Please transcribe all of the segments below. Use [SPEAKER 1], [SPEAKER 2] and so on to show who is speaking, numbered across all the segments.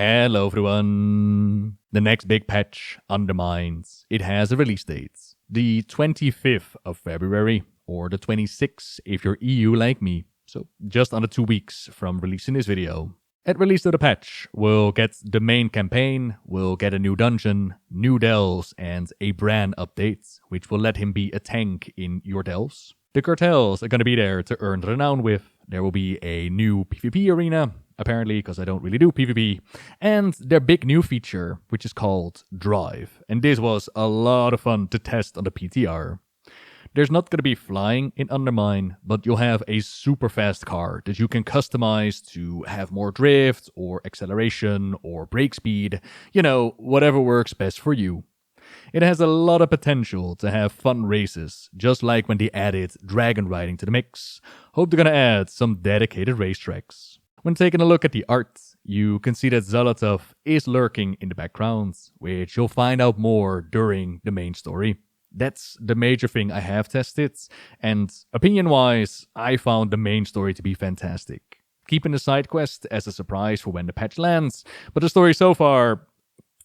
[SPEAKER 1] Hello everyone! The next big patch, Undermined. It has a release date. The 25th of February, or the 26th if you're EU like me. So just under 2 weeks from releasing this video. At release of the patch, we'll get the main campaign, we'll get a new dungeon, new delves, and a brand update, which will let him be a tank in your delves. The cartels are going to be there to earn renown with. There will be a new PvP arena, apparently, because I don't really do PvP, and their big new feature, which is called Drive. And this was a lot of fun to test on the PTR. There's not going to be flying in Undermine, but you'll have a super fast car that you can customize to have more drift, or acceleration, or brake speed, whatever works best for you. It has a lot of potential to have fun races, just like when they added dragon riding to the mix. Hope they're gonna add some dedicated racetracks. When taking a look at the art, you can see that Zolotov is lurking in the background, which you'll find out more during the main story. That's the major thing I have tested, and opinion-wise, I found the main story to be fantastic. Keeping the side quest as a surprise for when the patch lands, but the story so far,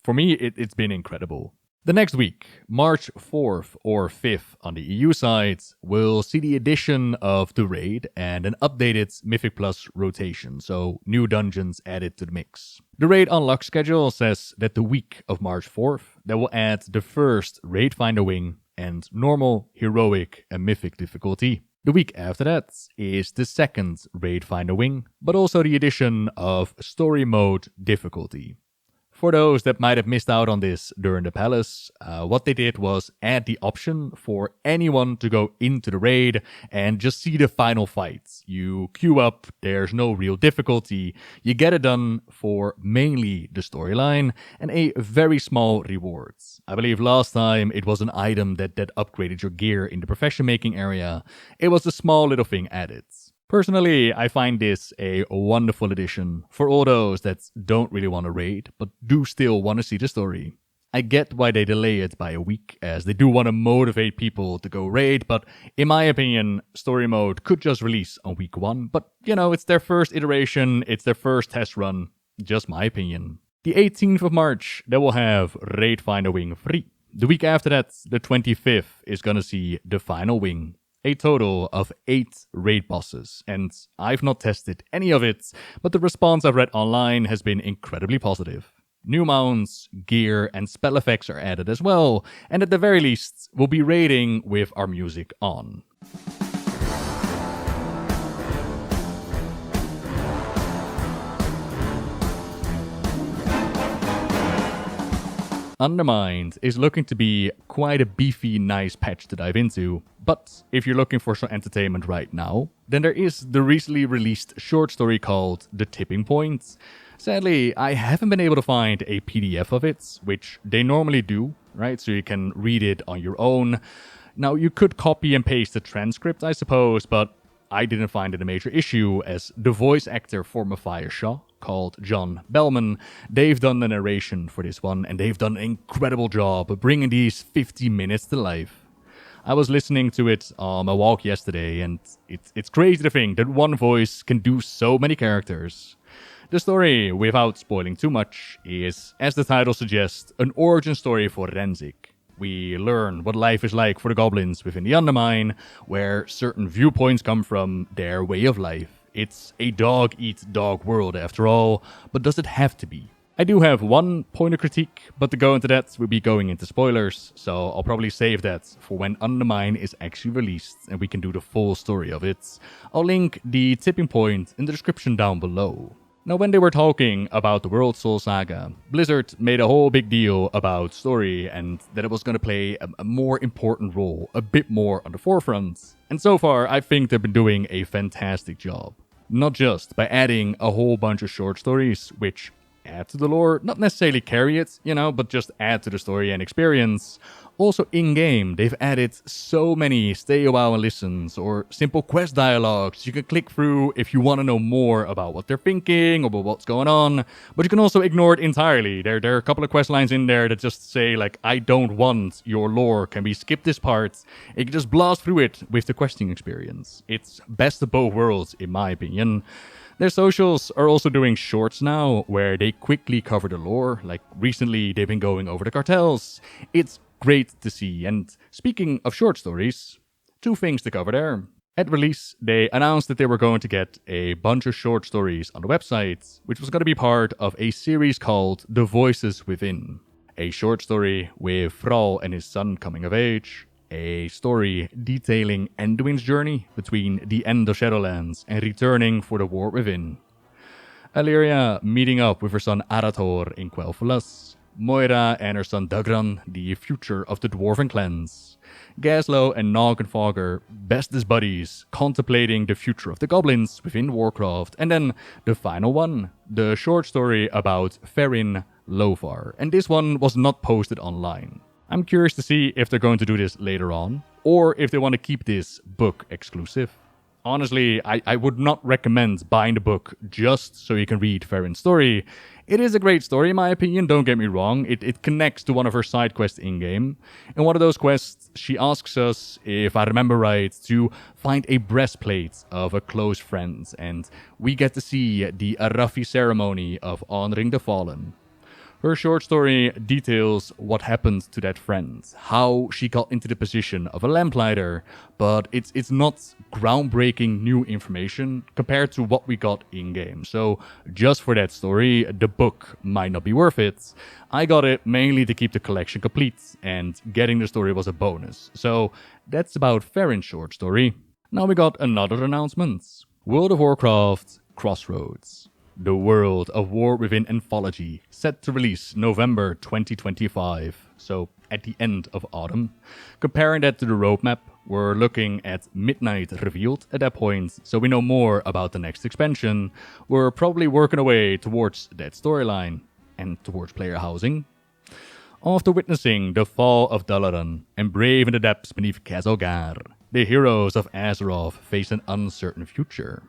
[SPEAKER 1] for me, it's been incredible. The next week, March 4th or 5th on the EU side, we'll see the addition of the raid and an updated Mythic Plus rotation, so new dungeons added to the mix. The raid unlock schedule says that the week of March 4th, they will add the first Raid Finder Wing and normal, heroic, and mythic difficulty. The week after that is the second Raid Finder Wing, but also the addition of Story Mode difficulty. For those that might have missed out on this during the palace, what they did was add the option for anyone to go into the raid and just see the final fights. You queue up, there's no real difficulty, you get it done for mainly the storyline and a very small reward. I believe last time it was an item that upgraded your gear in the profession making area. It was a small little thing added. Personally, I find this a wonderful addition for all those that don't really want to raid, but do still want to see the story. I get why they delay it by a week, as they do want to motivate people to go raid, but in my opinion, story mode could just release on week 1, but it's their first iteration, it's their first test run, just my opinion. The 18th of March, they will have Raid Finder Wing free. The week after that, the 25th, is gonna see the final wing. A total of 8 raid bosses, and I've not tested any of it, but the response I've read online has been incredibly positive. New mounts, gear, and spell effects are added as well, and at the very least, we'll be raiding with our music on. Undermined is looking to be quite a beefy, nice patch to dive into, but if you're looking for some entertainment right now, then there is the recently released short story called The Tipping Point. Sadly, I haven't been able to find a PDF of it, which they normally do, right? So you can read it on your own. Now, you could copy and paste the transcript, I suppose, but I didn't find it a major issue, as the voice actor for Mephiah Shaw, called John Bellman, they've done the narration for this one, and they've done an incredible job of bringing these 50 minutes to life. I was listening to it on my walk yesterday, and it's crazy to think that one voice can do so many characters. The story, without spoiling too much, is, as the title suggests, an origin story for Renzik. We learn what life is like for the goblins within the Undermine, where certain viewpoints come from their way of life. It's a dog-eat-dog world after all, but does it have to be? I do have one point of critique, but to go into that, we'll be going into spoilers, so I'll probably save that for when Undermine is actually released and we can do the full story of it. I'll link the tipping point in the description down below. Now, when they were talking about the World Soul Saga, Blizzard made a whole big deal about story and that it was going to play a more important role, a bit more on the forefront. And so far, I think they've been doing a fantastic job. Not just by adding a whole bunch of short stories, which add to the lore, not necessarily carry it, but just add to the story and experience. Also in-game, they've added so many stay a while and listens or simple quest dialogues you can click through if you want to know more about what they're thinking or about what's going on, but you can also ignore it entirely. There are a couple of quest lines in there that just say like, I don't want your lore, can we skip this part? You can just blast through it with the questing experience. It's best of both worlds in my opinion. Their socials are also doing shorts now, where they quickly cover the lore, like recently they've been going over the cartels. It's great to see, and speaking of short stories, 2 things to cover there. At release, they announced that they were going to get a bunch of short stories on the website, which was going to be part of a series called The Voices Within. A short story with Thrall and his son coming of age, a story detailing Anduin's journey between the end of Shadowlands and returning for the War Within. Illyria meeting up with her son Arator in Quel'Thalas. Moira and her son Dugran, the future of the Dwarven clans. Gaslow and Noggenfogger, bestest buddies, contemplating the future of the goblins within Warcraft. And then the final one, the short story about Ferrin Lothar. And this one was not posted online. I'm curious to see if they're going to do this later on, or if they want to keep this book exclusive. Honestly, I would not recommend buying the book just so you can read Ferrin's story. It is a great story in my opinion, don't get me wrong. It connects to one of her side quests in-game. In one of those quests, she asks us, if I remember right, to find a breastplate of a close friend, and we get to see the Arathi ceremony of honoring the fallen. Her short story details what happened to that friend, how she got into the position of a lamplighter, but it's not groundbreaking new information compared to what we got in-game. So just for that story, the book might not be worth it. I got it mainly to keep the collection complete, and getting the story was a bonus. So that's about Ferrin's short story. Now we got another announcement. World of Warcraft Crossroads. The World of War Within anthology, set to release November 2025, so at the end of autumn. Comparing that to the roadmap, we're looking at Midnight revealed at that point, so we know more about the next expansion. We're probably working our way towards that storyline, and towards player housing. After witnessing the fall of Dalaran and brave in the depths beneath Khazad, the heroes of Azeroth face an uncertain future.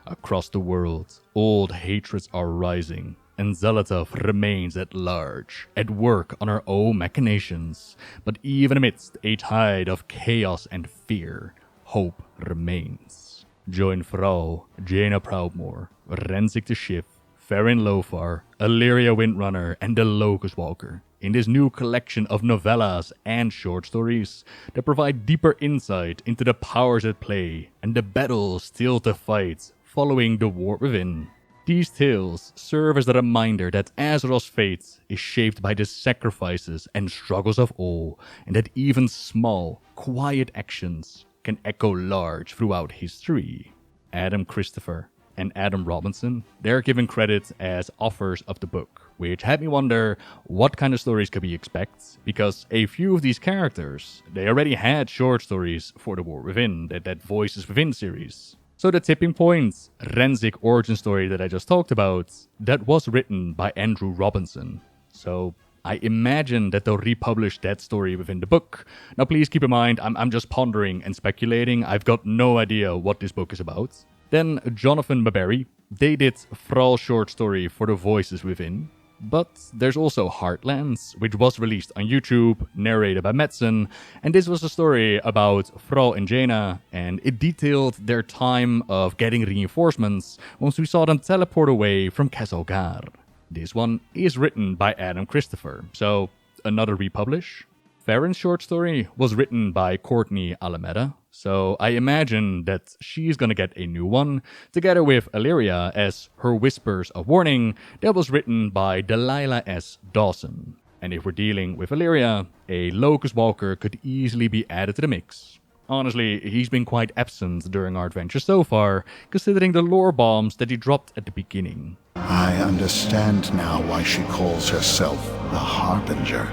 [SPEAKER 1] Across the world, old hatreds are rising, and Xel'Atath remains at large, at work on her own machinations. But even amidst a tide of chaos and fear, hope remains. Join Thrall, Jaina Proudmoore, Renzik the Shiv, Ferrin Lothar, Illyria Windrunner, and the Locust Walker in this new collection of novellas and short stories that provide deeper insight into the powers at play and the battles still to fight following the War Within. These tales serve as a reminder that Azeroth's fate is shaped by the sacrifices and struggles of all, and that even small, quiet actions can echo large throughout history. Adam Christopher and Adam Robinson, they're given credit as authors of the book, which had me wonder what kind of stories could we expect, because a few of these characters, they already had short stories for the War Within, that Voices Within series. So the tipping point, Renzik origin story that I just talked about, that was written by Andrew Robinson. So I imagine that they'll republish that story within the book. Now please keep in mind, I'm just pondering and speculating. I've got no idea what this book is about. Then Jonathan Maberry, they did Thrall's short story for the Voices Within. But there's also Heartlands, which was released on YouTube, narrated by Metzen, and this was a story about Thrall and Jaina, and it detailed their time of getting reinforcements once we saw them teleport away from Khazad. This one is written by Adam Christopher, so another republish. Ferrin's short story was written by Courtney Alameda, so I imagine that she's gonna get a new one, together with Illyria as Her Whispers of Warning, that was written by Delilah S. Dawson. And if we're dealing with Illyria, a Locust Walker could easily be added to the mix. Honestly, he's been quite absent during our adventure so far, considering the lore bombs that he dropped at the beginning.
[SPEAKER 2] I understand now why she calls herself the Harbinger.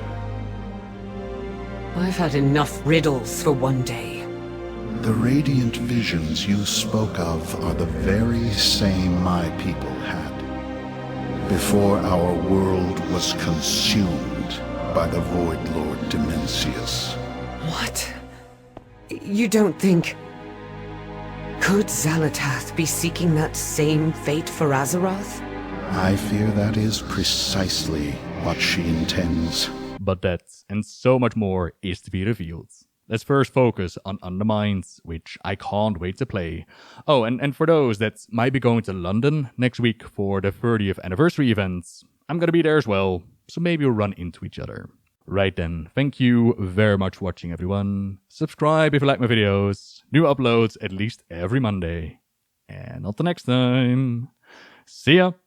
[SPEAKER 3] I've had enough riddles for one day.
[SPEAKER 2] The radiant visions you spoke of are the very same my people had. Before our world was consumed by the Void Lord Dimensius.
[SPEAKER 3] What? You don't think... Could Xalatath be seeking that same fate for Azeroth?
[SPEAKER 2] I fear that is precisely what she intends.
[SPEAKER 1] But that, and so much more, is to be revealed. Let's first focus on Undermined, which I can't wait to play. Oh, and for those that might be going to London next week for the 30th anniversary event, I'm gonna be there as well, so maybe we'll run into each other. Right then, thank you very much for watching, everyone. Subscribe if you like my videos. New uploads at least every Monday. And until next time, see ya!